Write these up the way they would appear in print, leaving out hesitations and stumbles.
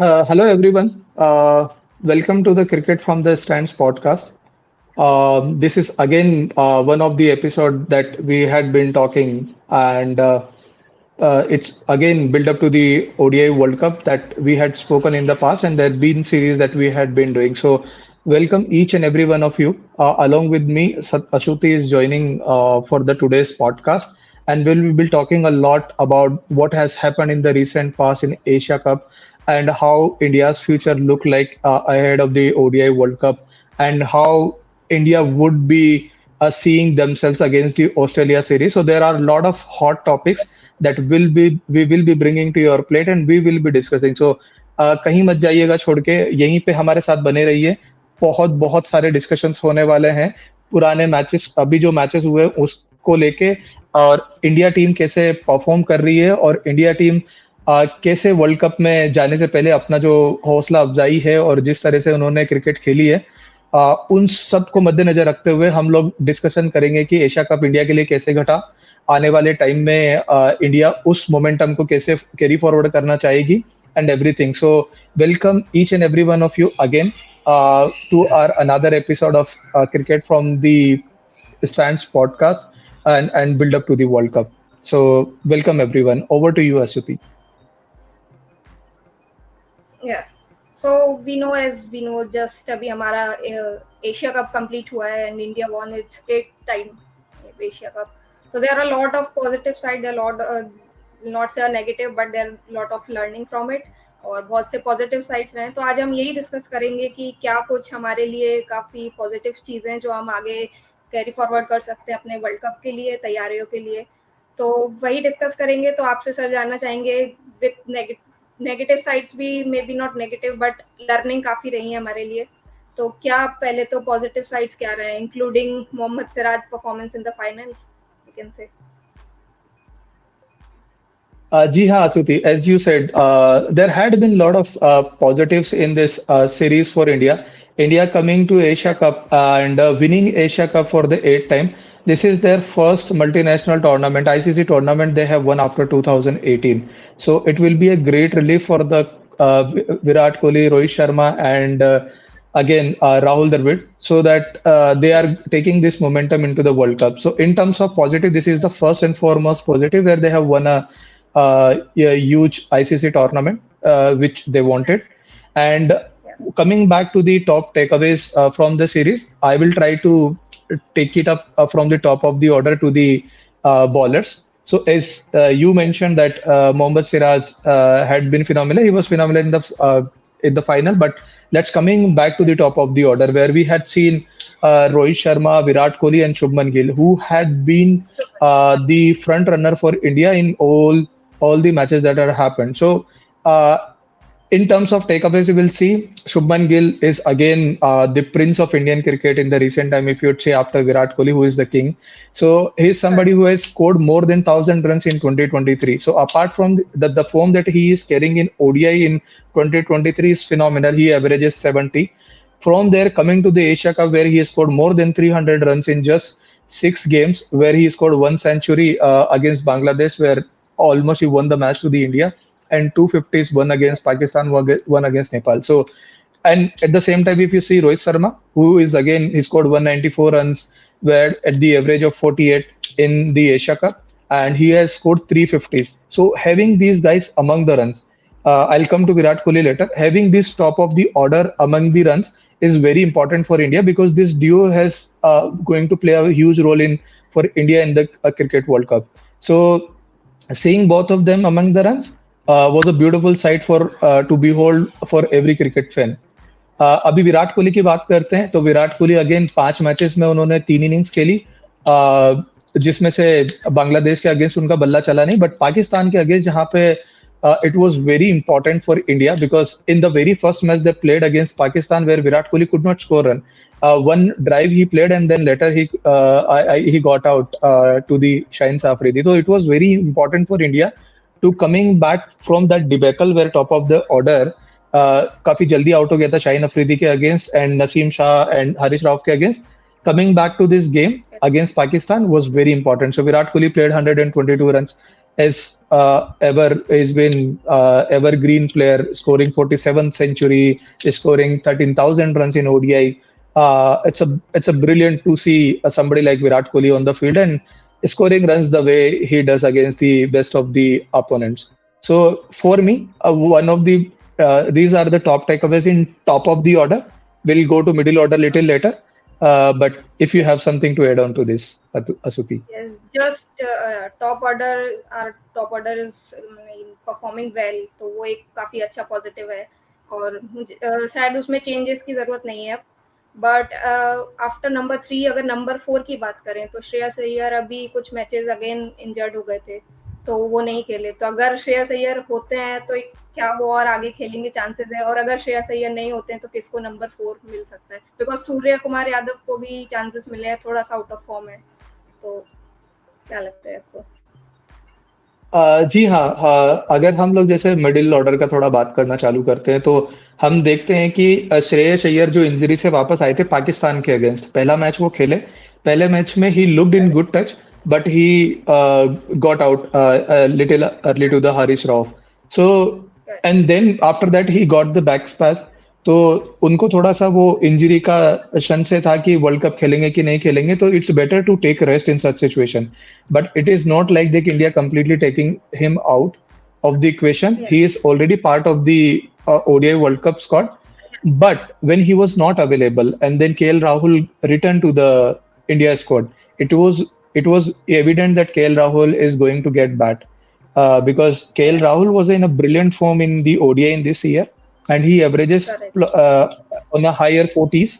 Hello, everyone. Welcome to the Cricket from the Stands podcast. This is again one of the episode that we had been talking, and it's again built up to the ODI World Cup that we had spoken in the past, and there have been series that we had been doing. So, welcome each and every one of you. Along with me, Ashuti is joining for the today's podcast, and we'll be talking a lot about what has happened in the recent past in Asia Cup and how India's future look like ahead of the ODI World Cup, and how India would be seeing themselves against the Australia series. So there are a lot of hot topics that we will be bringing to your plate and we will be discussing. So कहीं मत जाइएगा छोड़ के यहीं पे हमारे साथ बने रहिए. बहुत बहुत सारे डिस्कशंस होने वाले हैं पुराने मैचेस अभी जो मैचेस हुए उसको लेके और इंडिया टीम कैसे परफॉर्म कर रही है और इंडिया टीम कैसे वर्ल्ड कप में जाने से पहले अपना जो हौसला अफजाई है और जिस तरह से उन्होंने क्रिकेट खेली है उन सब को मद्देनजर रखते हुए हम लोग डिस्कशन करेंगे कि एशिया कप इंडिया के लिए कैसे घटा आने वाले टाइम में इंडिया उस मोमेंटम को कैसे कैरी फॉरवर्ड करना चाहेगी and everything so welcome each and every one of you again to our another episode of cricket from the stands podcast and build up to the World Cup. So welcome everyone. Over to you, Asuti. Yeah. So as we know, just अभी हमारा Asia cup complete हुआ है and India won its 8th time Asia Cup. So there are a lot of positive side, there are a lot, not say a negative, but there are a lot of learning from it. और बहुत से positive sides रहे हैं तो आज हम यही discuss करेंगे कि क्या कुछ हमारे लिए काफ़ी पॉजिटिव चीज़ें जो हम आगे कैरी फॉरवर्ड कर सकते हैं अपने वर्ल्ड कप के लिए तैयारियों के लिए तो वही डिस्कस करेंगे तो आपसे सर जानना चाहेंगे विद नेगेटिव साइड्स भी may be not negative but learning काफ़ी रही है हमारे लिए तो क्या पहले तो पॉजिटिव साइड्स क्या रहे हैं including Mohammed Siraj performance in the final you can say Ji ha, Asuti. As you said, there had been a lot of positives in this series for India. India coming to Asia Cup and winning Asia Cup for the eighth time. This is their first multinational tournament, ICC tournament they have won after 2018. So it will be a great relief for the Virat Kohli, Rohit Sharma, and again Rahul Dravid, so that they are taking this momentum into the World Cup. So in terms of positive, this is the first and foremost positive where they have won a huge ICC tournament, which they wanted. And coming back to the top takeaways from the series, I will try to take it up from the top of the order to the bowlers. So as you mentioned that Mohammad Siraj had been phenomenal. He was phenomenal in the final. But let's coming back to the top of the order where we had seen Rohit Sharma, Virat Kohli, and Shubman Gill, who had been the front runner for India in all the matches that had happened. So in terms of takeaways, you will see Shubman Gill is again the prince of Indian cricket in the recent time, if you'd say, after Virat Kohli, who is the king. So he's somebody who has scored more than 1,000 runs in 2023. So apart from the form that he is carrying in ODI in 2023 is phenomenal. He averages 70. From there, coming to the Asia Cup, where he has scored more than 300 runs in just 6 games, where he scored 1 century against Bangladesh, where almost he won the match to the India, and 250s won against Pakistan, one against Nepal. So, and at the same time, if you see Rohit Sharma, who is again, he scored 194 runs, where at the average of 48 in the Asia Cup, and he has scored 350s. So, having these guys among the runs, I'll come to Virat Kohli later. Having this top of the order among the runs is very important for India because this duo has going to play a huge role in for India in the Cricket World Cup. So, seeing both of them among the runs was a beautiful sight for to behold for every cricket fan. अभी विराट कोहली की बात करते हैं तो Virat Kohli again 5 matches में उन्होंने 3 innings खेली जिसमें से बांग्लादेश के अगेंस्ट उनका बल्ला चला नहीं बट पाकिस्तान के अगेंस्ट जहां पे it was very important for India because in the very first match they played against Pakistan where Virat Kohli could not score run. One drive he played and then later he got out to the Shaheen Afridi. So it was very important for India to coming back from that debacle where top of the order काफी जल्दी out हो गया था शाहीन अफरीदी के against and Naseem Shah and Harish Rao के against. Coming back to this game against Pakistan was very important. So Virat Kohli played 122 runs. as ever has been evergreen player, scoring 47th century, scoring 13,000 runs in ODI. It's a brilliant to see somebody like Virat Kohli on the field and scoring runs the way he does against the best of the opponents. So for me, one of the these are the top takeaways in top of the order. We'll go to middle order little later. But if you have something to add on to this, Asuti. Yes, just top order, our top order is performing well, तो वो एक काफी अच्छा positive है और शायद उसमें changes की जरूरत नहीं है अब, बट आफ्टर नंबर 3 अगर नंबर 4 की बात करें तो श्रेयस अय्यर अभी कुछ मैचेस अगेन इंजर्ड हो गए थे, तो वो नहीं खेले, तो अगर श्रेयस अय्यर होते हैं तो क्या वो और आगे खेलेंगे, चांसेस है, और अगर श्रेयस अय्यर नहीं होते हैं तो किसको नंबर 4 मिल सकता है, बिकॉज सूर्य कुमार यादव को भी चांसेस मिले हैं, थोड़ा सा आउट ऑफ फॉर्म है, तो क्या लगता है आपको? जी हाँ, हाँ, अगर हम लोग जैसे मिडिल ऑर्डर का थोड़ा बात करना चालू करते हैं तो हम देखते हैं कि श्रेयस अय्यर जो इंजरी से वापस आए थे पाकिस्तान के अगेंस्ट, पहला मैच वो खेले, पहले मैच में he looked in good touch but he got out little early to the Harish Rao, so and then after that he got the back spasm, तो उनको थोड़ा सा वो इंजरी का संशय था कि वर्ल्ड कप खेलेंगे कि नहीं खेलेंगे, तो it's better to take rest in such situation, but it is not like that India completely taking him out of the equation. Yeah. He is already part of the ODI World Cup squad. But when he was not available, and then KL Rahul returned to the India squad, it was evident that KL Rahul is going to get bat because KL Rahul was in a brilliant form in the ODI in this year, and he averages on a higher 40s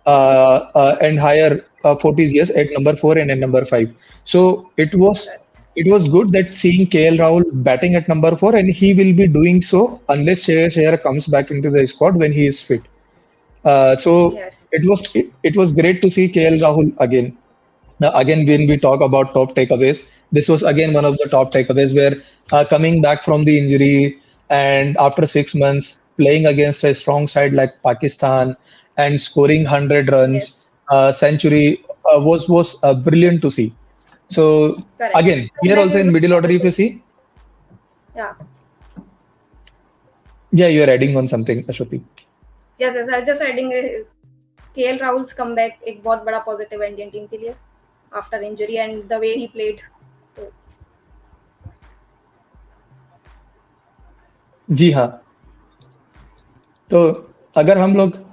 and higher 40s yes at number 4 and at number 5. So it was good that seeing KL Rahul batting at number 4, and he will be doing so unless Shreyas Iyer comes back into the squad when he is fit. So Yes. it was great to see KL Rahul again. Now, again, when we talk about top takeaways, this was again one of the top takeaways where coming back from the injury and after 6 months playing against a strong side like Pakistan and scoring 100 runs, century was brilliant to see. So Correct. again, here also in middle order, if you see, Yeah. yeah, you are adding on something, Ashwati. Yes, yes, I was just adding KL Rahul's comeback एक बहुत बड़ा positive है Indian team के लिए after injury and the way he played, तो जी हाँ, तो अगर हम लोग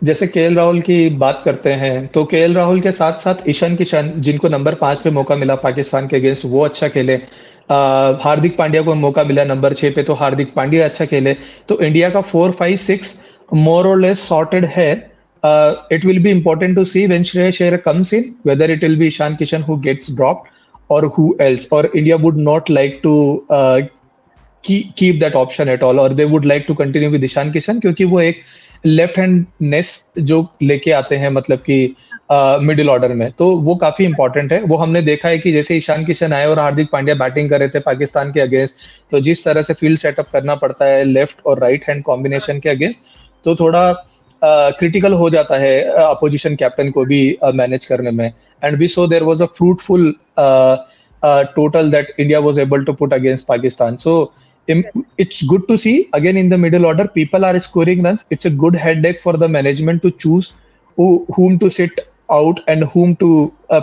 जैसे केएल राहुल की बात करते हैं तो केएल राहुल के साथ साथ ईशान किशन जिनको नंबर 5 पे मौका मिला पाकिस्तान के अगेंस्ट वो अच्छा खेले, हार्दिक पांड्या को मौका मिला नंबर 6 पे तो हार्दिक पांड्या अच्छा खेले, तो इंडिया का 4, 5, 6 मोर और लेस सॉर्टेड है. It will be important to see when Shreyas Iyer comes in whether it will be Ishan Kishan who gets dropped or who else, or India would not like to keep that option at all, or they would like to continue with Ishan Kishan क्योंकि वो एक left hand नेस जो लेके आते हैं मतलब कि middle order में, तो वो काफी इंपॉर्टेंट है. वो हमने देखा है कि जैसे ईशान किशन आए और हार्दिक पांड्या बैटिंग कर रहे थे पाकिस्तान के अगेंस्ट, तो जिस तरह से फील्ड सेटअप करना पड़ता है लेफ्ट और राइट हैंड कॉम्बिनेशन के अगेंस्ट, तो थोड़ा क्रिटिकल हो जाता है अपोजिशन कैप्टन को भी मैनेज करने में. And we so there was a fruitful total that India was able to put against Pakistan. So it's good to see again in the middle order people are scoring runs. It's a good headache for the management to choose whom to sit out and whom to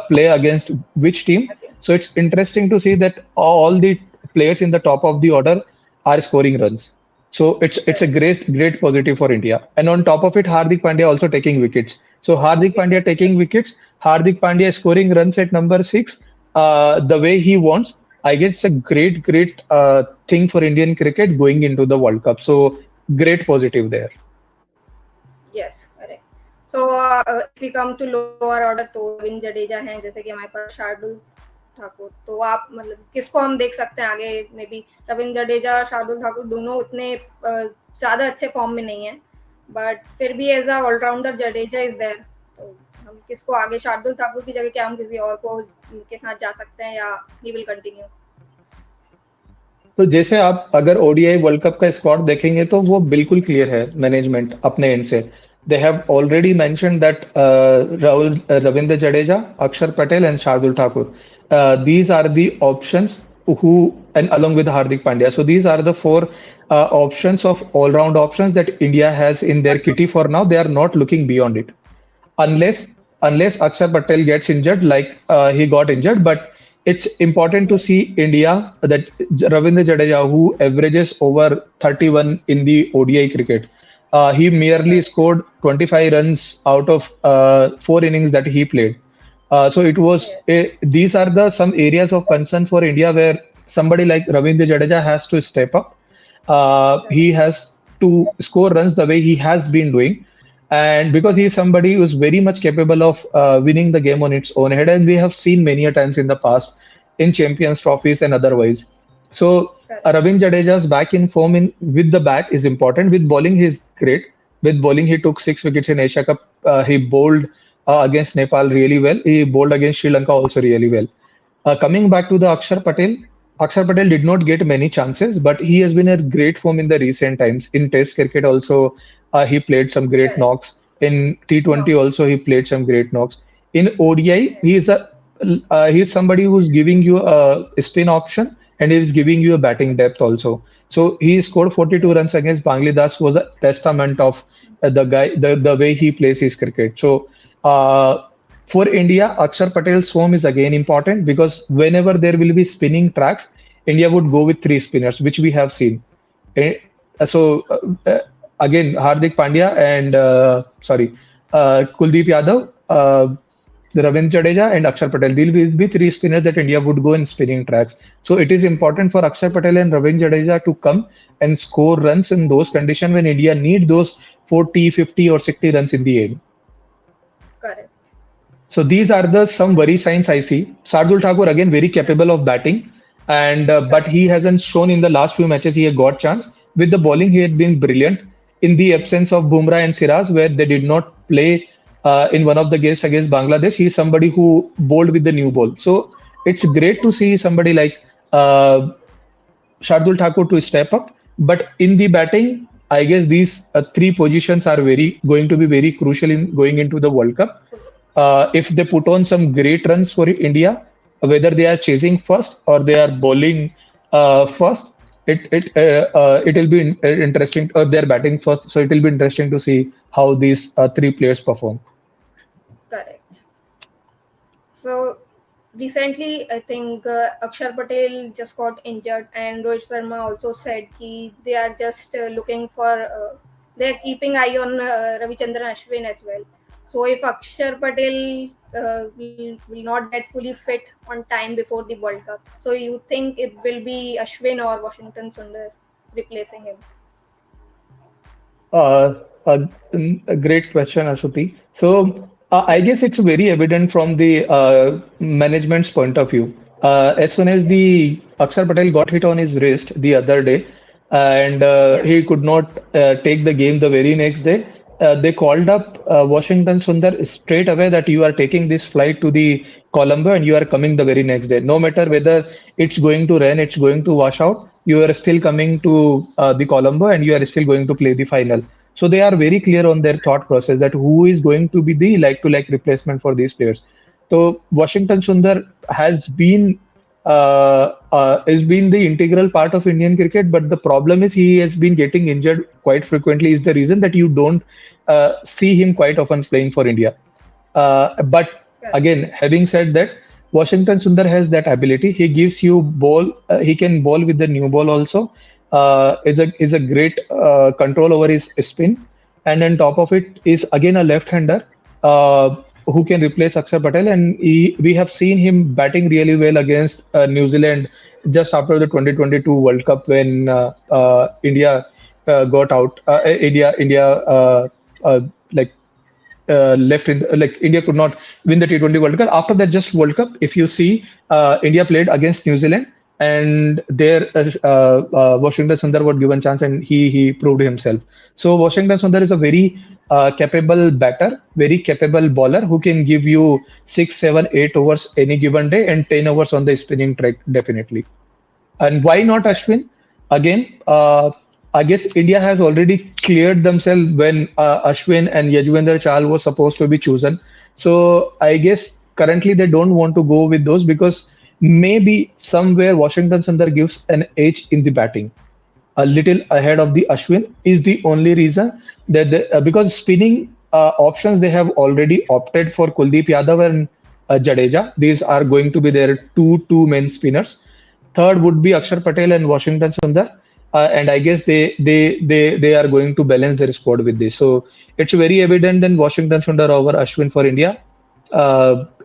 play against which team. So it's interesting to see that all the players in the top of the order are scoring runs. So it's a great positive for India. And on top of it, Hardik Pandya also taking wickets. So Hardik Pandya taking wickets, Hardik Pandya scoring runs at number 6, the way he wants. I guess it's a great thing for Indian cricket going into the World Cup. So great positive there. Yes, correct. So if we come to lower order तो रविंद्र जडेजा हैं, जैसे कि हमारे पास शार्दुल ठाकुर, तो आप मतलब किसको हम देख सकते हैं आगे? मे बी रविंद्र जडेजा, शार्दुल ठाकुर दोनों उतने ज्यादा अच्छे फॉर्म में नहीं है, बट फिर भी as a allrounder Jadeja is there, तो हम किसको आगे, शार्दुल ठाकुर की जगह क्या हम किसी और को के साथ जा सकते हैं या ही विल कंटिन्यू? तो जैसे आप अगर ओडीआई वर्ल्ड कप का स्क्वाड देखेंगे तो वो बिल्कुल क्लियर है मैनेजमेंट अपने एंड से. They have already mentioned that Ravindra Jadeja, Axar Patel and Shardul Thakur. These are the options who and along with Hardik Pandya. So these are the four options of all-round options that India has in their kitty for now. They are not looking beyond it unless Axar Patel gets injured, like he got injured. But it's important to see India that Ravindra Jadeja, who averages over 31 in the ODI cricket, he merely Correct. scored 25 runs out of four innings that he played. So it was Yes. these are the some areas of concern for India where somebody like Ravindra Jadeja has to step up. He Correct. has to score runs the way he has been doing, and because he is somebody who is very much capable of winning the game on its own head, and we have seen many a times in the past in Champions trophies and otherwise. So Correct. Ravindra Jadeja's back in form in with the bat is important. With bowling, he's great. With bowling, he took 6 wickets in Asia Cup. He bowled against Nepal really well. He bowled against Sri Lanka also really well. Coming back to the Akshar Patel did not get many chances, but he has been a great form in the recent times. In Test cricket also, he played some great Correct. knocks. In T20 No. also, he played some great knocks. In ODI, Yes. he is somebody who's giving you a spin option and he is giving you a batting depth also. So he scored 42 runs against Bangladesh was a testament of the way he plays his cricket. So uh, for India, Akshar Patel's form is again important because whenever there will be spinning tracks, India would go with three spinners, which we have seen. Eh, So again, Hardik Pandya and Kuldeep Yadav, Ravindra Jadeja, and Akshar Patel. These will be three spinners that India would go in spinning tracks. So it is important for Akshar Patel and Ravindra Jadeja to come and score runs in those conditions when India need those 40, 50, or 60 runs in the end. Correct. So these are the some worry signs I see. Sardul Thakur again very capable of batting, and but Correct. he hasn't shown in the last few matches he had got chance. With the bowling, he had been brilliant. In the absence of Bumrah and Siraj, where they did not play in one of the games against Bangladesh, he is somebody who bowled with the new ball. So it's great to see somebody like Shardul Thakur to step up. But in the batting, I guess these three positions are very going to be very crucial in going into the World Cup. If they put on some great runs for India, whether they are chasing first or they are bowling first, it will be interesting. Or they're batting first, so it will be interesting to see how these three players perform. Correct. So recently, I think Akshar Patel just got injured, and Rohit Sharma also said they are just looking for. They are keeping eye on Ravichandran Ashwin as well. So if Akshar Patel will not get fully fit on time before the World Cup, so you think it will be Ashwin or Washington Sundar replacing him? Uh, a, a great question, Ashuti. So I guess it's very evident from the management's point of view. As soon as Yes. the Akshar Patel got hit on his wrist the other day, and Yeah. he could not take the game the very next day, they called up Washington Sundar straight away that you are taking this flight to the Colombo and you are coming the very next day. No matter whether it's going to rain, it's going to wash out, you are still coming to the Colombo and you are still going to play the final. So they are very clear on their thought process that who is going to be the like to like replacement for these players. So Washington Sundar has been the integral part of Indian cricket, but the problem is he has been getting injured quite frequently. Is the reason that you don't see him quite often playing for India. But Correct. again, having said that, Washington Sundar has that ability. He gives you ball. He can ball with the new ball also. Is a great control over his spin, and on top of it is again a left-hander who can replace Axar Patel. And we have seen him batting really well against New Zealand just after the 2022 World Cup when India got out. Uh, like left in like India could not win the T20 World Cup. After that, just World Cup, if you see, India played against New Zealand, and there Washington Sundar was given chance, and he proved himself. So Washington Sundar is a very capable batter, very capable bowler who can give you 6, 7, 8 overs any given day and 10 overs on the spinning track definitely. And why not Correct. Ashwin? Again, I guess India has already cleared themselves when Ashwin and Yajwendra Chahal was supposed to be chosen. So I guess currently they don't want to go with those because maybe somewhere Washington Sundar gives an edge in the batting, a little ahead of the Ashwin is the only reason that because spinning options they have already opted for Kuldeep Yadav and Jadeja. These are going to be their two main spinners. Third would be Axar Patel and Washington Sundar, and I guess they are going to balance their squad with this. So it's very evident that Washington Sundar over Ashwin for India.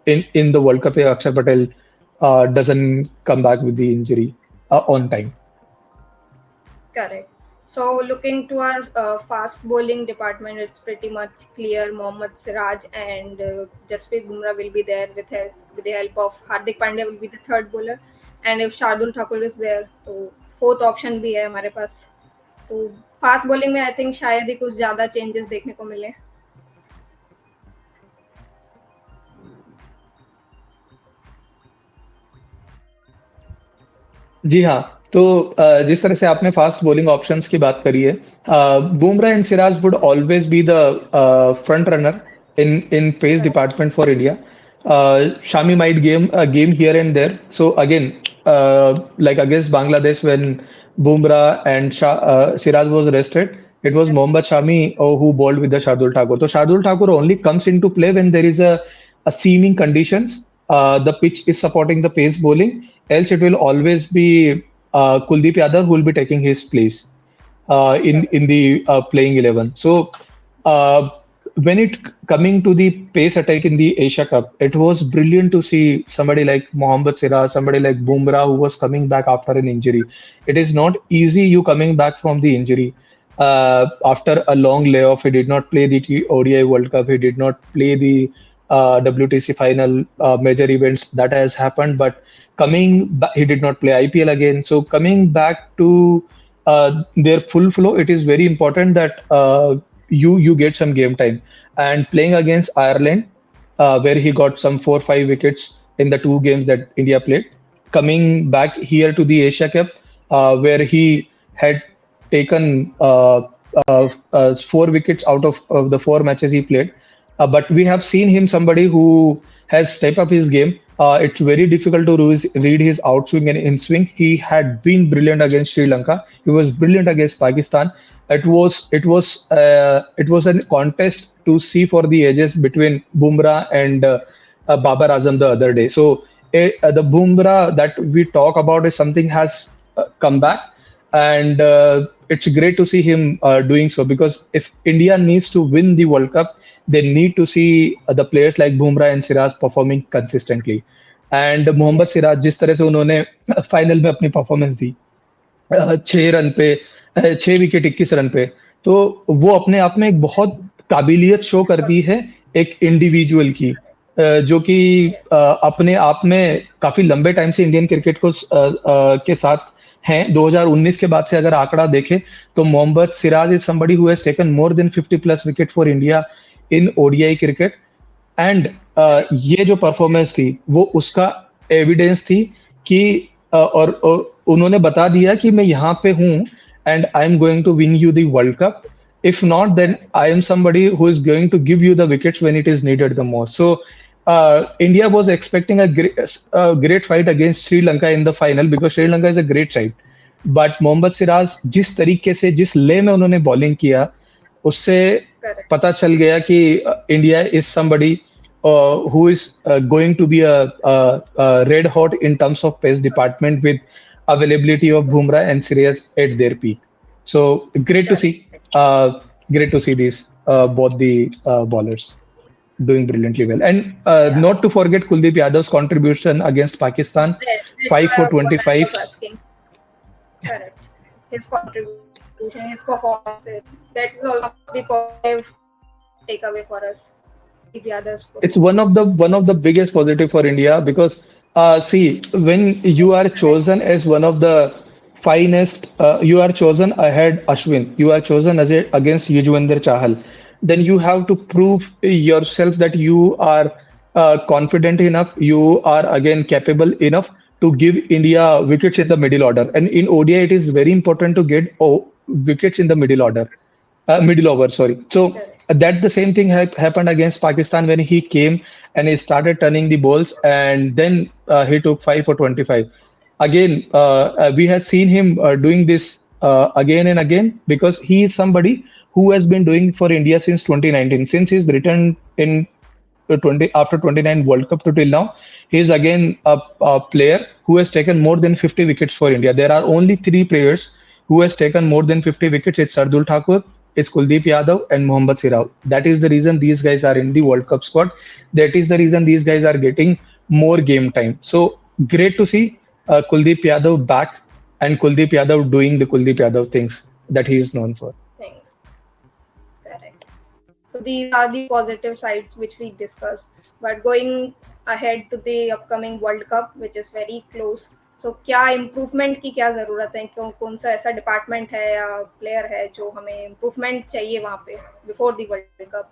In the World Cup, Axar Patel doesn't come back with the injury on time. Correct. So looking to our fast bowling department, it's pretty much clear. Mohammad Siraj and Jasprit Bumrah will be there with the help of Hardik Pandya will be the third bowler, and if Shardul Thakur is there, तो fourth option भी है हमारे पास. तो fast bowling में I think शायद ही कुछ ज्यादा changes देखने को मिले. जी हाँ, तो जिस तरह से आपने फास्ट बॉलिंग ऑप्शंस की बात करी है, Bumrah and Siraj would always be the front runner in pace department for India. Shami might game here and there. So again, like against Bangladesh when Bumrah and Siraj was rested, it was Mohammad Shami who bowled with the Shardul Thakur. So Shardul Thakur only comes into play when there is a seaming conditions. The pitch is supporting the pace bowling. Else it will always be Kuldeep Yadav who will be taking his place in the playing 11. So when it coming to the pace attack in the Asia Cup, it was brilliant to see somebody like Mohammad Siraj, somebody like Bumrah who was coming back after an injury. It is not easy you coming back from the injury after a long layoff. He did not play the ODI World Cup. He did not play the WTC final major events that has happened. But coming back, he did not play IPL again. So coming back to their full flow, it is very important that you get some game time. And playing against Ireland, where he got some 4-5 wickets in the 2 games that India played, coming back here to the Asia Cup, where he had taken 4 wickets out of the 4 matches he played. But we have seen him somebody who has stepped up his game. It's very difficult to read his outswing and in-swing. He had been brilliant against Sri Lanka. He was brilliant against Pakistan. It was a contest to see for the edges between Bumrah and Babar Azam the other day. So the Bumrah that we talk about is something has come back, and it's great to see him doing so, because if India needs to win the World Cup, they need to see the players like Bumrah and Siraj performing consistently. And Mohammad Siraj जिस तरह से उन्होंने final में अपनी performance दी 6 wicket 21 run पे, तो वो अपने आप में एक बहुत काबिलियत शो करती है एक इंडिविजुअल की, जो कि अपने आप में काफी लंबे टाइम से इंडियन क्रिकेट को के साथ हैं. 2019 के बाद से अगर आंकड़ा देखें तो Mohammed Siraj is somebody who has taken more than 50 plus wicket for India in ODI cricket. And ये जो परफॉर्मेंस थी वो उसका एविडेंस थी कि और उन्होंने बता दिया कि मैं यहाँ पे हूँ and I am going to win you the World Cup. If not, then I am somebody who is going to give you the wickets when it is needed the most. So India was expecting a great fight against Sri Lanka in the final, because Sri Lanka is a great side. But Mohammad Siraj जिस तरीके से जिस ले में उन्होंने bowling किया, उससे पता चल गया कि India is somebody who is going to be a red hot in terms of pace department with availability of Bumrah and Shreyas at their peak. So great to see these both the bowlers doing brilliantly well. And not to forget Kuldeep Yadav's contribution against Pakistan, 5 for 25. Correct. His contribution, his performance, that is all of the positive takeaway for us. It's one of the biggest positive for India, because see, when you are chosen as one of the finest, you are chosen ahead Ashwin, you are chosen as against Yuzvendra Chahal, then you have to prove yourself that you are confident enough, you are again capable enough to give India wickets in the middle order. And in ODI, it is very important to get wickets in the middle order. middle over, sorry. So Correct. that the same thing happened against Pakistan when he came and he started turning the balls, and then he took 5 for 25. Again, we had seen him doing this again and again, because he is somebody who has been doing for India since 2019, since he's returned in 20 after 29 World Cup to till now. He is again a player who has taken more than 50 wickets for India. There are only three players who has taken more than 50 wickets. It's Shardul Thakur, it's Kuldeep Yadav, and Md Siraj. That is the reason these guys are in the World Cup squad. That is the reason these guys are getting more game time. So great to see Kuldeep Yadav back, and Kuldeep Yadav doing the Kuldeep Yadav things that he is known for. Thanks. Correct. So these are the positive sides which we discussed. But going ahead to the upcoming World Cup, which is very close. So क्या improvement की क्या ज़रूरत है, क्यों कौन सा ऐसा department है या प्लेयर है जो हमें इम्प्रूवमेंट चाहिए वहाँ पे before the world cup?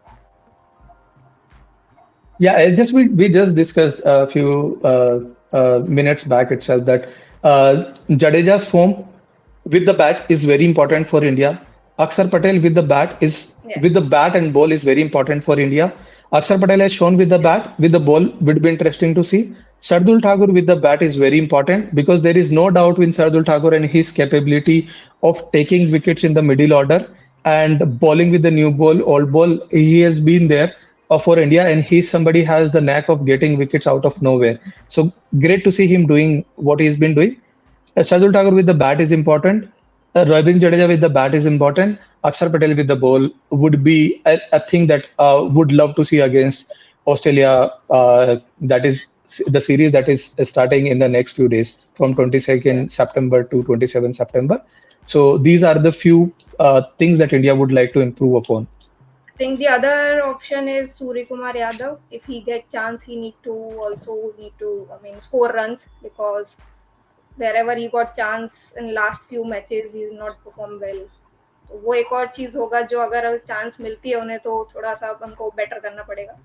Yeah, we just discussed a few minutes back itself that Jadeja's form with the bat is very important for India. Axar Patel Yes. with the bat and ball is very important for India. Axar Patel has shown with the bat, with the ball would be interesting to see. Shardul Thakur with the bat is very important because there is no doubt in Shardul Thakur and his capability of taking wickets in the middle order and bowling with the new ball, old ball. He has been there for India, and he's somebody has the knack of getting wickets out of nowhere. So great to see him doing what he's been doing. Shardul Thakur with the bat is important. Ravichandran Jadeja with the bat is important. Axar Patel with the ball would be a thing that would love to see against Australia. That is the series that is starting in the next few days from 22nd September to 27 September. So these are the few things that India would like to improve upon. I think the other option is Suryakumar Yadav. If he gets chance, he need to score runs, because wherever he got chance in last few matches, he has not performed well. तो वो एक और चीज होगा जो अगर chance मिलती है उन्हें तो थोड़ा सा हमको बेटर करना पड़ेगा.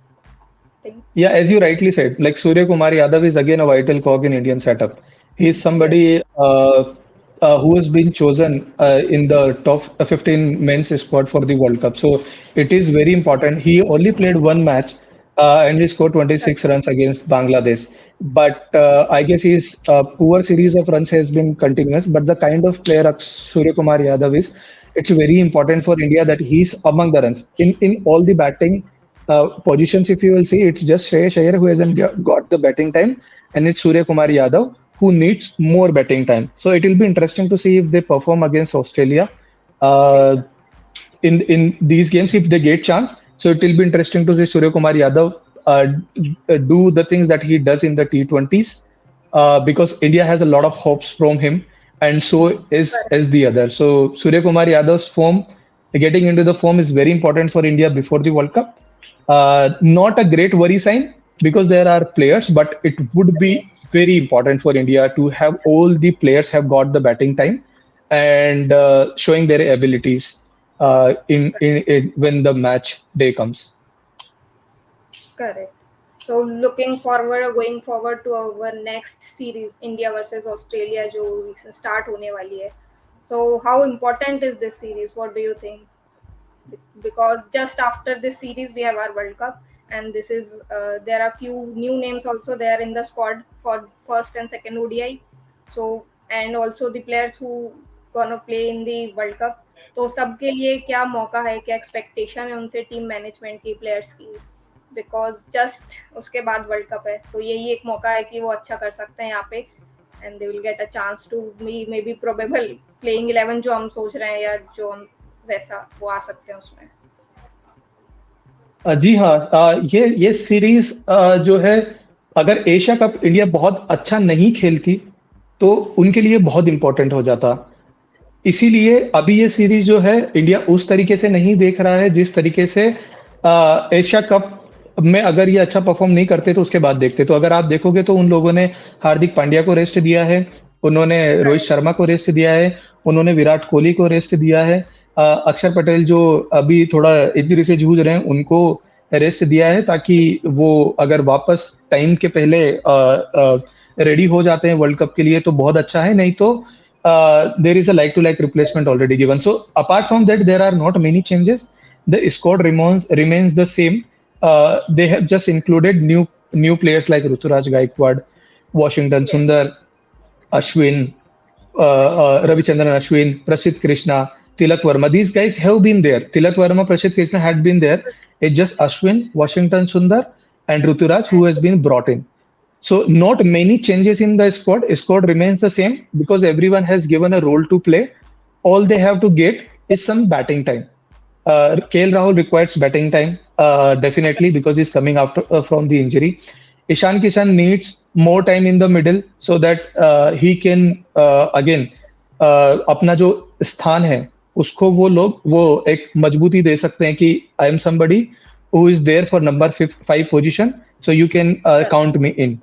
Yeah, as you rightly said, like Suryakumar Yadav is again a vital cog in Indian setup. He is somebody who has been chosen in the top 15 men's squad for the World Cup. So it is very important. He only played one match and he scored 26 runs against Bangladesh. But I guess his poor series of runs has been continuous. But the kind of player Suryakumar Yadav is, it's very important for India that he's among the runs. In all the batting positions, if you will see, it's just Shreyas Iyer who hasn't got the batting time, and it's Suryakumar Yadav who needs more batting time. So it will be interesting to see if they perform against Australia in these games if they get chance. So it will be interesting to see Suryakumar Yadav do the things that he does in the T20s because India has a lot of hopes from him, and so is the other. So Suryakumar Yadav's form, getting into the form, is very important for India before the World Cup. Not a great worry sign because there are players, but it would be very important for India to have all the players have got the batting time and showing their abilities in when the match day comes. Correct. So going forward to our next series, India versus Australia, जो start होने वाली है. So how important is this series? What do you think? Because just after this series we have our World Cup, and this is there are few new names also there in the squad for first and second ODI. So and also the players who gonna play in the World Cup. तो सबके लिए क्या मौका है, क्या expectation है उनसे team management की, प्लेयर्स की, बिकॉज जस्ट उसके बाद वर्ल्ड कप है, तो यही एक मौका है कि वो अच्छा कर सकते हैं यहाँ पे, and they will get a chance to maybe probable playing 11 जो हम सोच रहे हैं या जो हम वैसा वो आ सकते हैं उसमें. जी हाँ, ये सीरीज जो है, अगर एशिया कप इंडिया बहुत अच्छा नहीं खेलती तो उनके लिए बहुत इंपॉर्टेंट हो जाता. इसीलिए अभी ये सीरीज जो है इंडिया उस तरीके से नहीं देख रहा है जिस तरीके से एशिया कप में अगर ये अच्छा परफॉर्म नहीं करते तो उसके बाद देखते. तो अगर आप देखोगे तो उन लोगों ने हार्दिक पांड्या को रेस्ट दिया है, उन्होंने रोहित शर्मा को रेस्ट दिया है, उन्होंने विराट कोहली को रेस्ट दिया है, अक्षर पटेल जो अभी थोड़ा इंजरी से जूझ रहे हैं उनको रेस्ट दिया है, ताकि वो अगर वापस टाइम के पहले रेडी हो जाते हैं वर्ल्ड कप के लिए तो बहुत अच्छा है. नहीं तो there is a like-to-like replacement already given. So apart from that, there are not many changes. The squad remains the same. They have just included new players like Ruturaj Gaikwad, Washington Yes, Sundar, Ashwin, Ravichandran Ashwin, Prasidh Krishna, Tilak Verma. These guys have been there. Tilak Verma, Prasidh Krishna had been there. It's just Ashwin, Washington Sundar, and Ruturaj who has and been brought in. So not many changes in the squad. Squad remains the same because everyone has given a role to play. All they have to get is some batting time. KL Rahul requires batting time definitely because he's coming after from the injury. Ishan Kishan needs more time in the middle so that he can again अपना जो स्थान है उसको वो एक मजबूती दे सकते हैं कि I am somebody who is there for number 5 position so you can correct. count me in.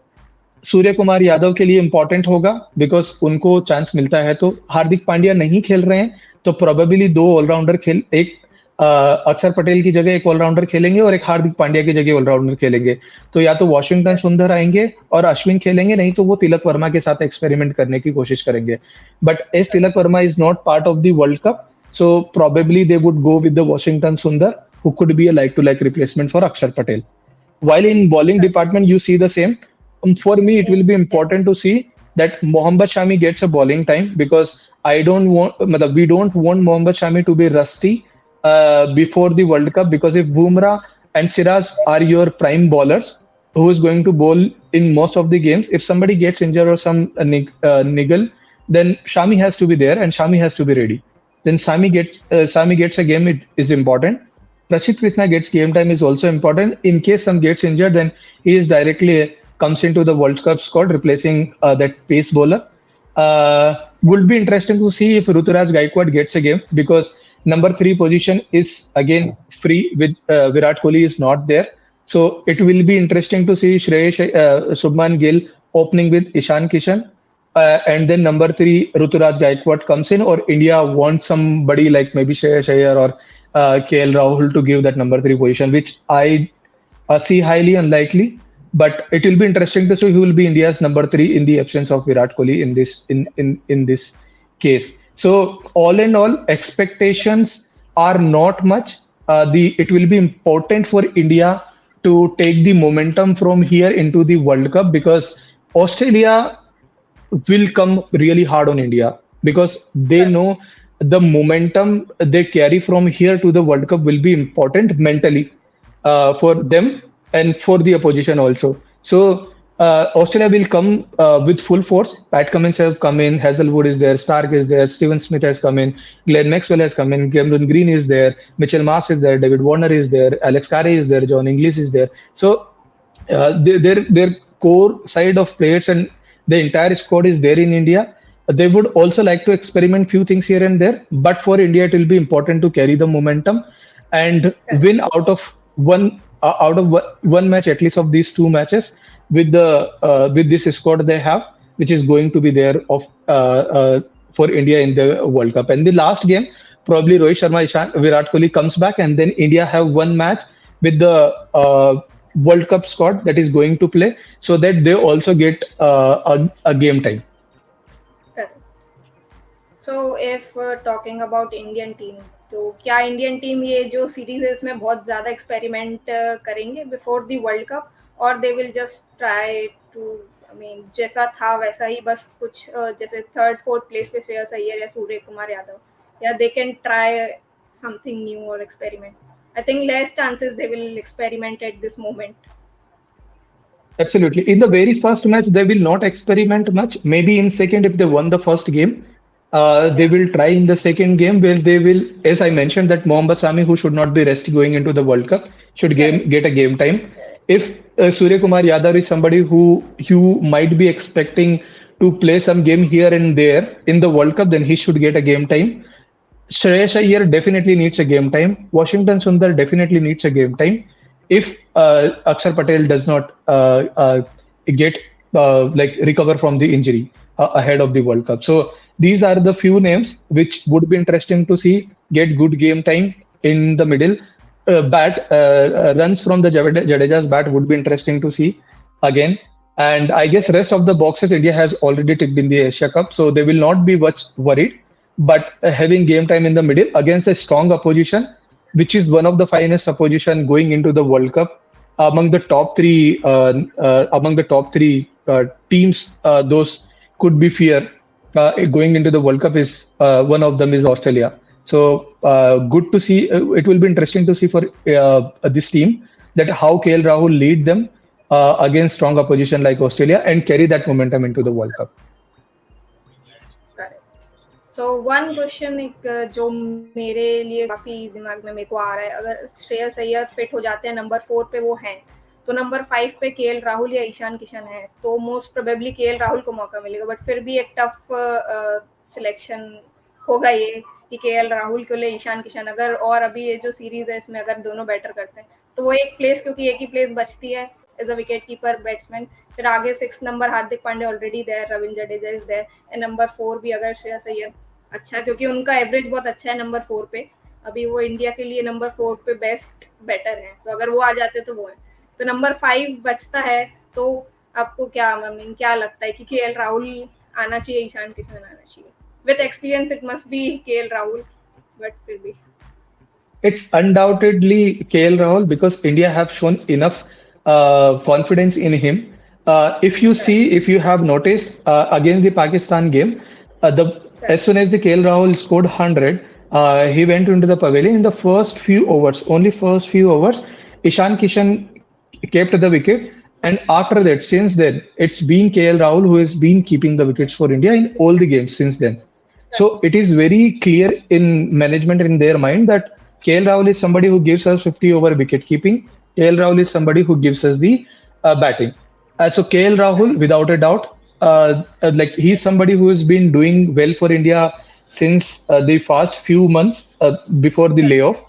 सूर्य कुमार यादव के लिए इंपॉर्टेंट होगा बिकॉज उनको चांस मिलता है तो हार्दिक पांड्या नहीं खेल रहे हैं तो प्रोबेबली दो ऑलराउंडर खेल एक अक्षर पटेल की जगह एक ऑलराउंडर खेलेंगे और एक हार्दिक पांड्या की जगह ऑलराउंडर खेलेंगे तो या तो वॉशिंगटन सुंदर आएंगे और अश्विन खेलेंगे नहीं तो वो तिलक वर्मा के साथ एक्सपेरिमेंट करने की कोशिश करेंगे but S Tilak Varma is not part of the world cup so probably they would go with the Washington सुंदर who could be a like-to-like replacement for Akshar Patel. While in bowling department, you see the same. For me, it will be important to see that Mohammad Shami gets a bowling time because we don't want Mohammad Shami to be rusty before the World Cup because if Bumrah and Siraj are your prime bowlers, who is going to bowl in most of the games, if somebody gets injured or some niggle, then Shami has to be there and Shami has to be ready. Then Shami gets a game, it is important. Prasidh Krishna gets game time is also important. In case some gets injured, then he is directly comes into the World Cup squad, replacing that pace bowler. Would be interesting to see if Ruturaj Gaikwad gets a game because number 3 position is again free with Virat Kohli is not there. So it will be interesting to see Shubman Gill opening with Ishan Kishan. And then number 3, Ruturaj Gaikwad comes in, or India wants somebody like maybe Shreyas Iyer or KL Rahul to give that number 3 position, which I see highly unlikely. But it will be interesting to see who will be India's number 3 in the absence of Virat Kohli in this case. So all in all, expectations are not much. It will be important for India to take the momentum from here into the World Cup because Australia will come really hard on India because they know the momentum they carry from here to the World Cup will be important mentally for them and for the opposition also. So Australia will come with full force. Pat Cummins have come in, Hazelwood is there, Stark is there, Steven Smith has come in, Glenn Maxwell has come in, Cameron Green is there, Mitchell Marsh is there, David Warner is there, Alex Carey is there, John Inglis is there. So their core side of players and the entire squad is there in India. They would also like to experiment few things here and there, but for India it will be important to carry the momentum and win out of one match at least of these 2 matches with this squad they have, which is going to be there for India in the World Cup. And the last game, probably Rohit Sharma, Virat Kohli comes back, and then India have one match with the World Cup squad that is going to play, so that they also get a game time. correct. So if talking about Indian team, तो क्या Indian team ये जो series है इसमें बहुत ज्यादा experiment करेंगे before the world cup और they will just try to I mean जैसा था वैसा ही बस कुछ जैसे 3rd 4th प्लेस पे श्रेयस अय्यर या सूर्य कुमार यादव या they can try something new और experiment I think less chances they will experiment at this moment. Absolutely. In the very first match, they will not experiment much. Maybe in second, if they won the first game, they will try in the second game where they will, as I mentioned, that Mohammad Shami, who should not be resting going into the World Cup, should get a game time. If Suryakumar Yadav is somebody who you might be expecting to play some game here and there in the World Cup, then he should get a game time. Shreyas Iyer definitely needs a game time. Washington Sundar definitely needs a game time. If Axar Patel does not get recover from the injury ahead of the World Cup. So these are the few names which would be interesting to see get good game time in the middle. Runs from the Jadeja's bat would be interesting to see again. And I guess rest of the boxes India has already ticked in the Asia Cup, so they will not be much worried. But having game time in the middle against a strong opposition, which is one of the finest opposition going into the World Cup, among the top three teams, those could be fear going into the World Cup is one of them is Australia. So good to see. It will be interesting to see for this team that how KL Rahul lead them against strong opposition like Australia and carry that momentum into the World Cup. So one question एक जो मेरे लिए काफी दिमाग में मेरे को आ रहा है, अगर श्रेयस अय्यर फिट हो जाते हैं नंबर 4 पे वो हैं, तो नंबर 5 पे केएल राहुल या ईशान किशन है, तो मोस्ट प्रोबेबली केएल राहुल को मौका मिलेगा, बट फिर भी एक टफ सिलेक्शन होगा ये कि केएल राहुल के लिए ईशान किशन, अगर और अभी ये जो सीरीज है इसमें अगर दोनों बैटर करते हैं तो वो एक प्लेस, क्योंकि एक ही प्लेस बचती है as a wicket keeper batsman, फिर आगे 6 number Hardik Pandya already there, Ravindra Jadeja is there, and number 4 भी अगर श्रेयस अय्यर अच्छा, क्योंकि उनका एवरेज बहुत अच्छा है नंबर 4 पे, अभी वो इंडिया के लिए नंबर 4 पे बेस्ट बैटर है, तो अगर वो आ जाते तो वो है, तो नंबर 5 बचता है, तो आपको क्या क्या लगता है कि केएल राहुल आना चाहिए, ईशान किशन आना चाहिए? With experience it must be KL Rahul, but फिर भी It's undoubtedly KL Rahul because India have shown enough confidence in him. If you see, if you have noticed against the Pakistan game, the as soon as the KL Rahul scored 100, he went into the pavilion in the first few overs. Only first few overs, Ishan Kishan kept the wicket, and after that, since then, it's been KL Rahul who has been keeping the wickets for India in all the games since then. So it is very clear in management in their mind that KL Rahul is somebody who gives us 50 over wicket keeping. KL Rahul is somebody who gives us the batting. So KL Rahul, without a doubt, like he's somebody who has been doing well for India since the first few months before the layoff,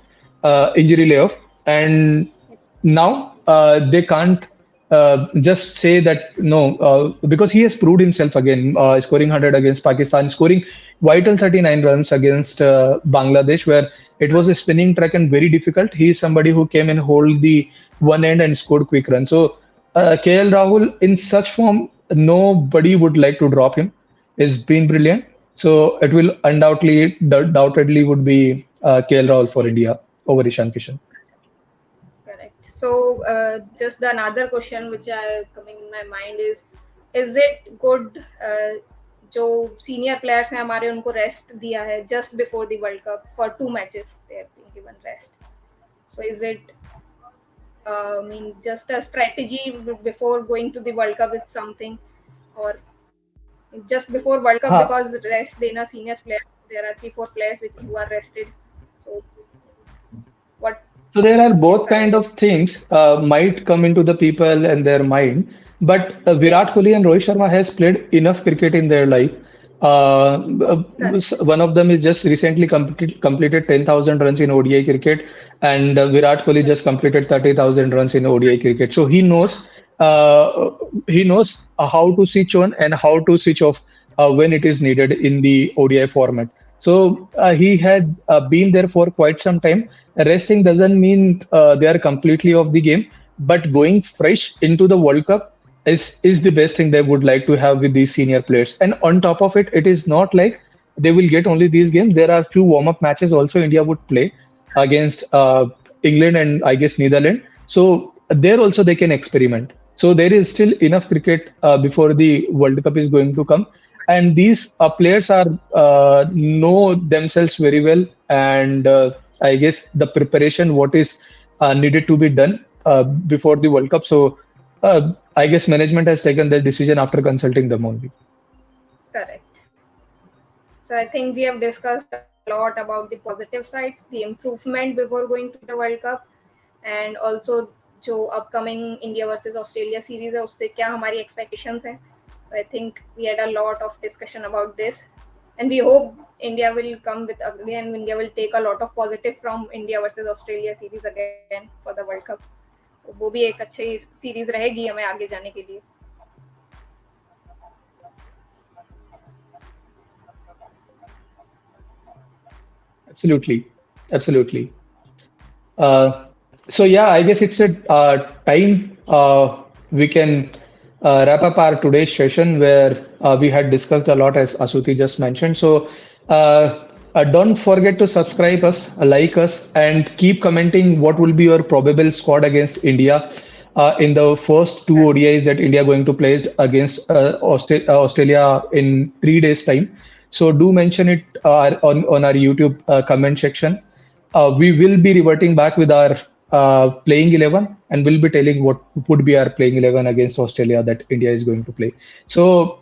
injury layoff, and now they can't just say that no, because he has proved himself again, scoring 100 against Pakistan, scoring vital 39 runs against Bangladesh, where it was a spinning track and very difficult. He is somebody who came and hold the one end and scored quick runs. So KL Rahul in such form, nobody would like to drop him. He's been brilliant. So it will undoubtedly would be KL Rahul for India over Ishan Kishan. So just the another question which I coming in my mind is it good जो senior players हैं हमारे उनको rest दिया है just before the world cup for 2 matches, they have been given rest, so is it mean just a strategy before going to the world cup with something, और just before world cup because rest dena senior players, there are 3-4 players which who are rested, so what? So there are both kind of things might come into the people and their mind, but Virat Kohli and Rohit Sharma has played enough cricket in their life. One of them is just recently completed 10,000 runs in ODI cricket, and Virat Kohli just completed 30,000 runs in ODI cricket. So he knows how to switch on and how to switch off when it is needed in the ODI format. So he had been there for quite some time. Resting doesn't mean they are completely off the game, but going fresh into the World Cup is the best thing they would like to have with these senior players. And on top of it, it is not like they will get only these games. There are few warm-up matches also India would play against England and I guess Netherlands. So there also they can experiment. So there is still enough cricket before the World Cup is going to come. And these players are know themselves very well, and I guess the preparation what is needed to be done before the World Cup. So I guess management has taken their decision after consulting them only. Correct. So I think we have discussed a lot about the positive sides, the improvement before going to the World Cup, and also जो upcoming India versus Australia series है उससे क्या हमारी expectations हैं. I think we had a lot of discussion about this, and we hope India will come with again. India will take a lot of positive from India versus Australia series again for the World Cup. वो भी एक अच्छी series रहेगी हमें आगे जाने के लिए. Absolutely. So yeah, I guess it's a time we can wrap up our today's session where we had discussed a lot, as Asuti just mentioned. So don't forget to subscribe us, like us, and keep commenting what will be your probable squad against India in the first two ODIs that India are going to play against Australia in 3 days' time. So do mention it on our YouTube comment section. We will be reverting back with our playing 11, and we'll be telling what would be our playing 11 against Australia that India is going to play. So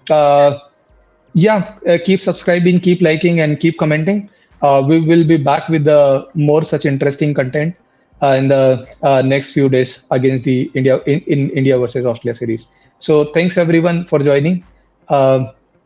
yeah, keep subscribing, keep liking, and keep commenting. We will be back with more such interesting content in the next few days against the India in India versus Australia series. So thanks everyone for joining.